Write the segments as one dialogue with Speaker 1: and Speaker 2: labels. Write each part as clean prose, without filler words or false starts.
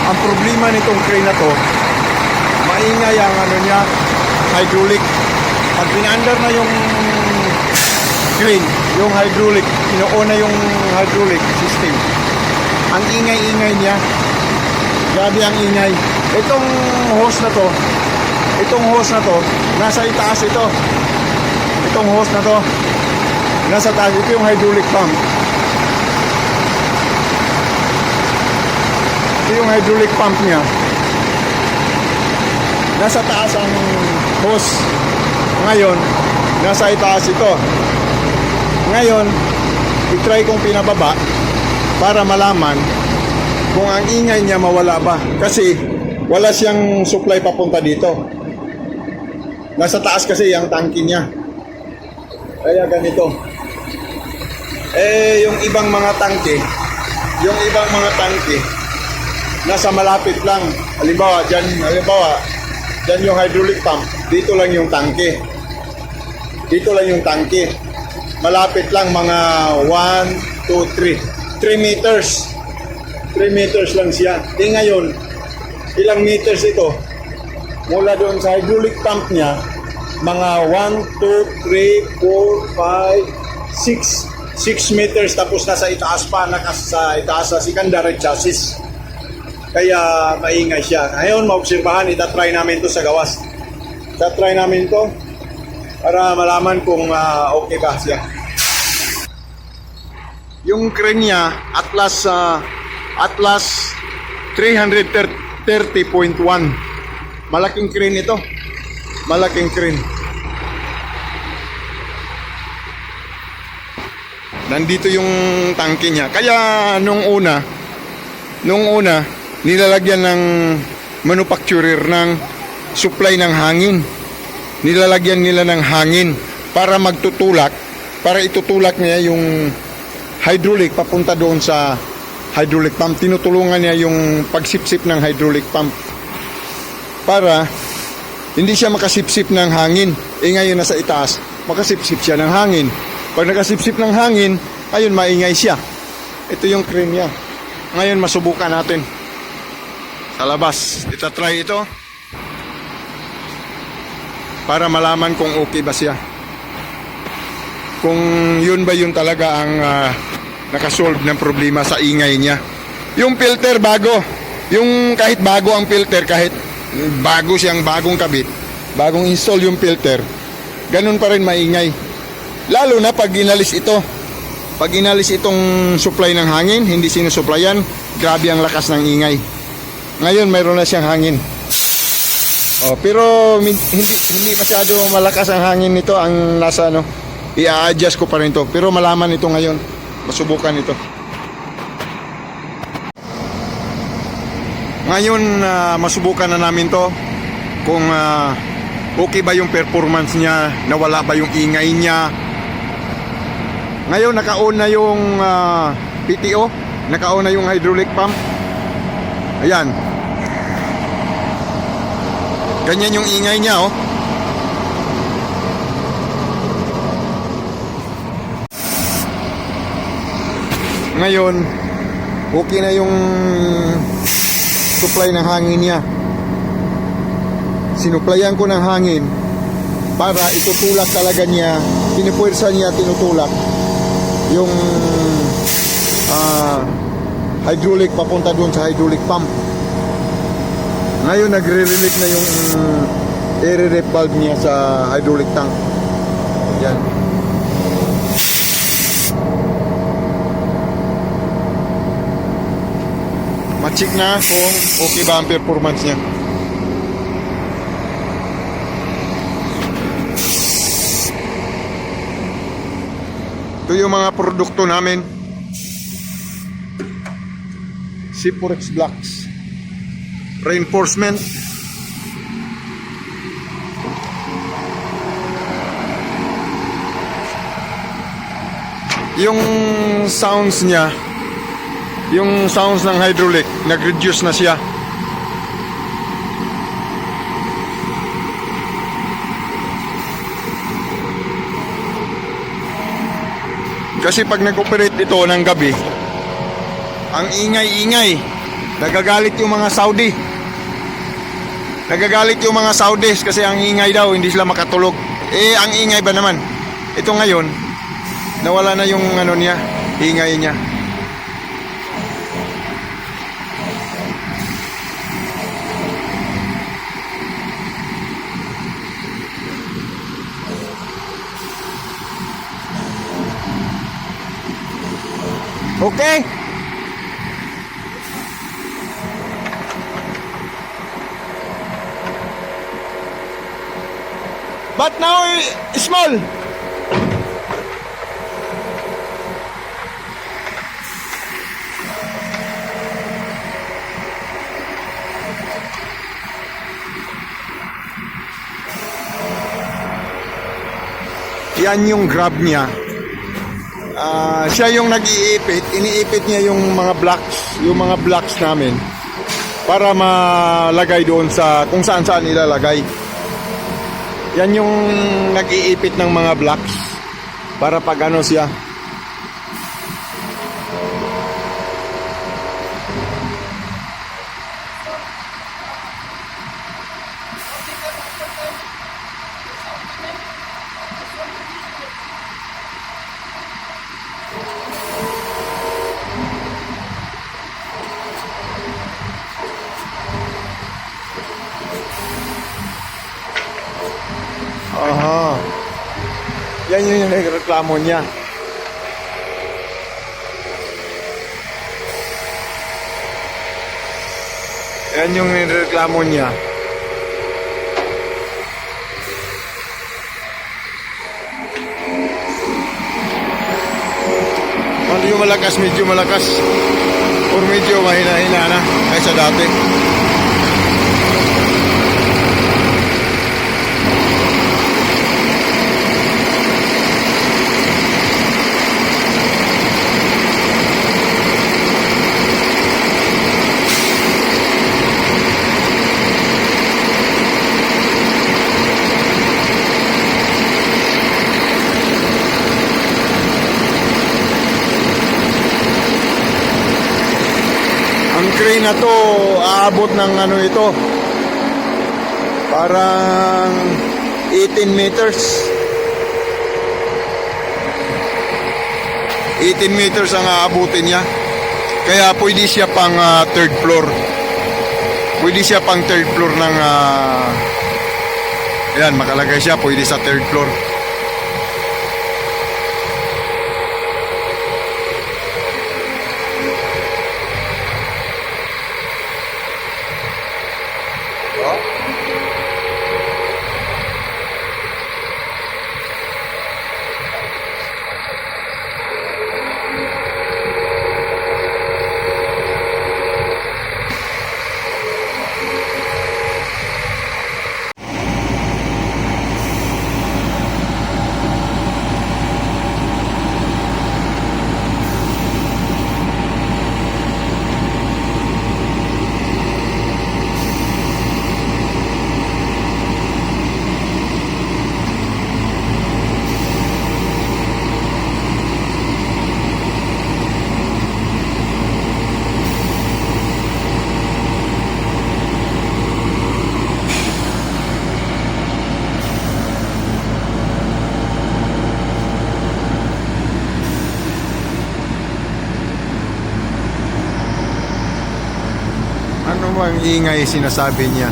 Speaker 1: Ang problema nitong crane na to, maingay ang ano niya, hydraulic. Pag pinaandar na yung crane, yung hydraulic, ino-on na yung hydraulic system, ang ingay-ingay niya. Grabe ang ingay. Itong hose na to, nasa itaas ito. Itong hose na to, nasa taas. Ito yung hydraulic pump. Ito yung hydraulic pump niya. Nasa taas ang hose. Ngayon, nasa itaas ito. Ngayon, i-try kong pinababa para malaman kung ang ingay niya mawala ba. Kasi wala siyang supply papunta dito. Nasa taas kasi ang tangke niya. Kaya ganito. Yung ibang mga tangke, nasa malapit lang. Halimbawa, dyan yung hydraulic pump, dito lang yung tangke. Malapit lang mga 1, 2, 3 meters. 3 meters lang siya. Ngayon, ilang meters ito? Mula doon sa hydraulic pump niya, mga 1, 2, 3, 4, 5, 6 meters, tapos nasa itaas pa, sa itaas sa secondary chassis. Kaya maingay siya. Ngayon, maobserbahan, itatry namin to sa gawas. Itatry namin to para malaman kung okay ba siya. Yung crane niya, Atlas 330.1. Malaking crane ito. Malaking crane. Nandito yung tangke niya. Kaya nung una nilalagyan ng manufacturer ng supply ng hangin. Nilalagyan nila ng hangin para magtutulak, para itutulak niya yung hydraulic papunta doon sa hydraulic pump. Tinutulungan niya yung pagsipsip ng hydraulic pump para hindi siya makasipsip ng hangin. Ngayon nasa itaas, makasipsip siya ng hangin. Pag nakasipsip ng hangin, ayun, maingay siya. Ito yung crane niya. Ngayon, masubukan natin sa labas. Itatry ito para malaman kung okay ba siya. Kung yun ba yun talaga ang nakasolve ng problema sa ingay niya. Yung filter bago. Yung kahit bago ang filter, kahit bago siyang bagong kabit, bagong install yung filter, ganun pa rin maingay. Lalo na pag inalis ito. Pag inalis itong supply ng hangin, hindi sinusuplayan, grabe ang lakas ng ingay. Ngayon mayroon na siyang hangin. Pero hindi masyado malakas ang hangin nito. Ang nasa i-adjust ko pa rin to. Pero malaman ito ngayon. Masubukan ito. Ngayon masubukan na namin to kung okay ba yung performance niya, nawala ba yung ingay niya. Ngayon naka-on na yung PTO, naka-on na yung hydraulic pump. Ayan. Ganyan yung ingay niya, oh. Ngayon, okay na yung supply ng hangin niya. Sinuplayan ko ng hangin para itutulak talaga niya, pinipuwersa niya, tinutulak yung hydraulic papunta doon sa hydraulic pump. Ngayon nagre-relieve na yung air valve niya sa hydraulic tank. Yan. Ma-check na kung okay ba ang performance niya. Ito yung mga produkto namin. Siporex blocks, reinforcement, yung sounds niya, yung sounds ng hydraulic, nag-reduce na siya. Kasi pag nag-operate ito ng gabi, ang ingay-ingay. Nagagalit yung mga Saudi. Nagagalit yung mga Saudis kasi ang ingay daw, hindi sila makatulog. Eh, ang ingay ba naman? Ito ngayon, nawala na yung ano niya, ingay niya. Okay? But now, small. Yan yung grab niya. Siya yung nag-iipit. Iniipit niya yung mga blocks namin para malagay doon sa kung saan ilalagay. Yan yung nag-iipit ng mga blocks para pag ano siya. Aha. Yan yung nagreklamo niya. Yan yung nireklamo niya. Medyo malakas. Or medyo mahina-hina na kaysa dati. Ang crane na to, aabot ng ano ito, parang 18 meters. 18 meters ang aabutin niya. Kaya pwede siya pang third floor. Pwede siya pang third floor ng ayan, makalagay siya, pwede sa third floor. Ano bang ingay sinasabi niya?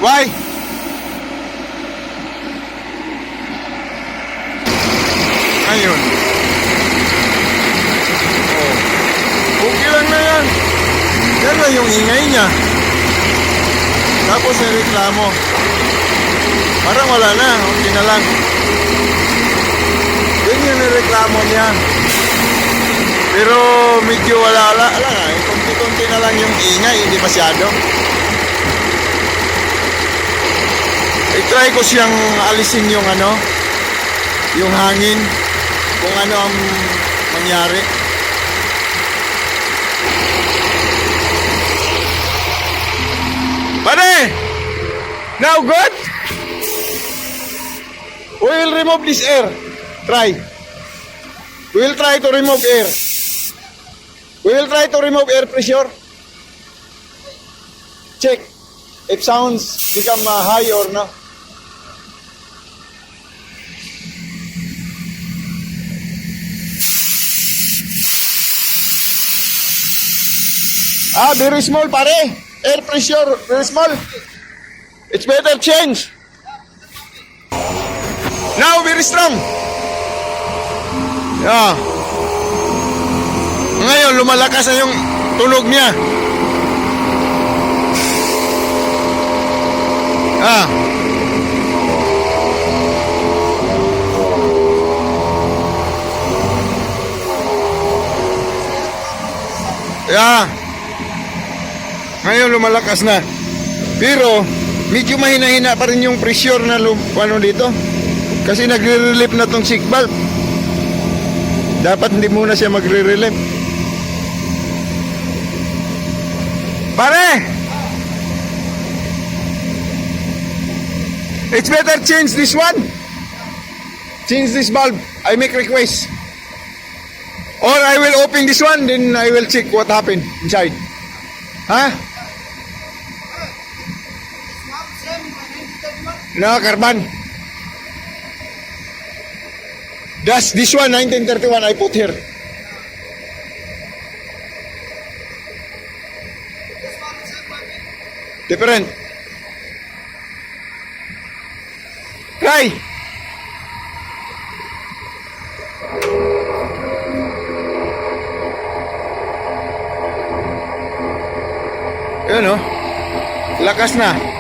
Speaker 1: Why? Ayun. Oh. Okay lang na yan. Yan lang yung ingay niya. Tapos ay reklamo. Parang wala na. Okay na lang. Yun yung reklamo niya. Pero medyo wala lang. Kunti-kunti na lang yung ingay. Hindi masyado. I-try ko siyang alisin yung ano, yung hangin, kung ano ang mangyari. Pare! Now good? We will remove this air. Try. We will try to remove air. We will try to remove air pressure. Check if sounds become high or no. Very small pare. Air pressure, very small. It's better change. Now very strong. Yeah. Ngayon lumalakas na yung tunog niya. Ah. Yeah. Ngayon lumalakas na. Pero medyo mahina-hina pa rin yung pressure na ano dito. Kasi nagre-relief na tong sick valve. Dapat hindi muna siya magre-relief. Pare! It's better change this one. Change this valve. I make request. Or I will open this one, then I will check what happened inside. Huh? No, carbon. That's this one, 1931, I put here. Different. Try. Yun o. Lakas na.